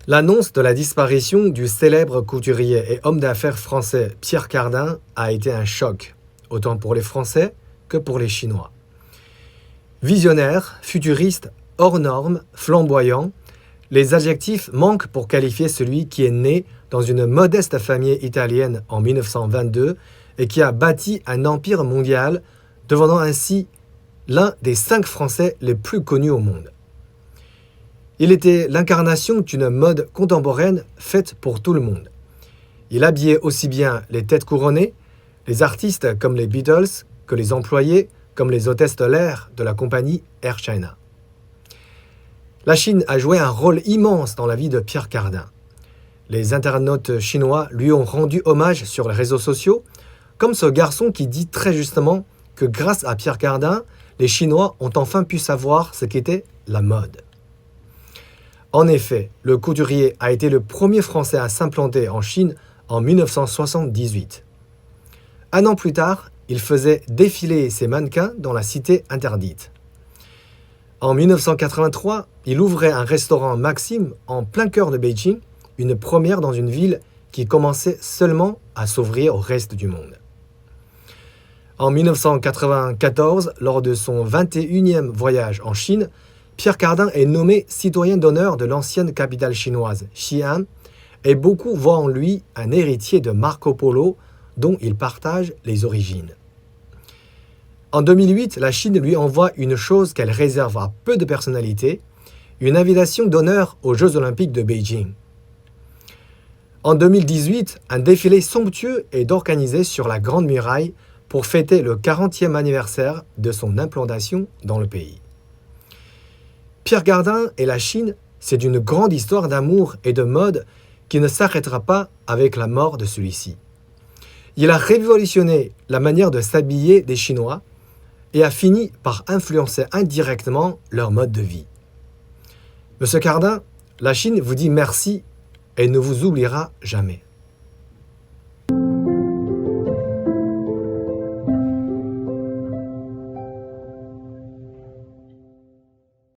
L'annonce de la disparition du célèbre couturier et homme d'affaires français Pierre Cardin a été un choc, autant pour les Français que pour les Chinois. Visionnaire, futuriste, hors norme, flamboyant, les adjectifs manquent pour qualifier celui qui est né dans une modeste famille italienne en 1922 et qui a bâti un empire mondial, devenant ainsi l'un des 5 Français les plus connus au monde. Il était l'incarnation d'une mode contemporaine faite pour tout le monde. Il habillait aussi bien les têtes couronnées, les artistes comme les Beatles, que les employés comme les hôtesses de l'air de la compagnie Air China. La Chine a joué un rôle immense dans la vie de Pierre Cardin. Les internautes chinois lui ont rendu hommage sur les réseaux sociaux, comme ce garçon qui dit très justement que grâce à Pierre Cardin, les Chinois ont enfin pu savoir ce qu'était la mode. En effet, le couturier a été le premier Français à s'implanter en Chine en 1978. Un an plus tard, il faisait défiler ses mannequins dans la cité interdite. En 1983, il ouvrait un restaurant Maxim en plein cœur de Beijing, une première dans une ville qui commençait seulement à s'ouvrir au reste du monde. En 1994, lors de son 21e voyage en Chine, Pierre Cardin est nommé citoyen d'honneur de l'ancienne capitale chinoise, Xi'an, et beaucoup voient en lui un héritier de Marco Polo dont il partage les origines. En 2008, la Chine lui envoie une chose qu'elle réserve à peu de personnalités, une invitation d'honneur aux Jeux Olympiques de Beijing. En 2018, un défilé somptueux est organisé sur la Grande Muraille pour fêter le 40e anniversaire de son implantation dans le pays. Pierre Cardin et la Chine, c'est une grande histoire d'amour et de mode qui ne s'arrêtera pas avec la mort de celui-ci. Il a révolutionné la manière de s'habiller des Chinois et a fini par influencer indirectement leur mode de vie. Monsieur Cardin, la Chine vous dit merci et ne vous oubliera jamais.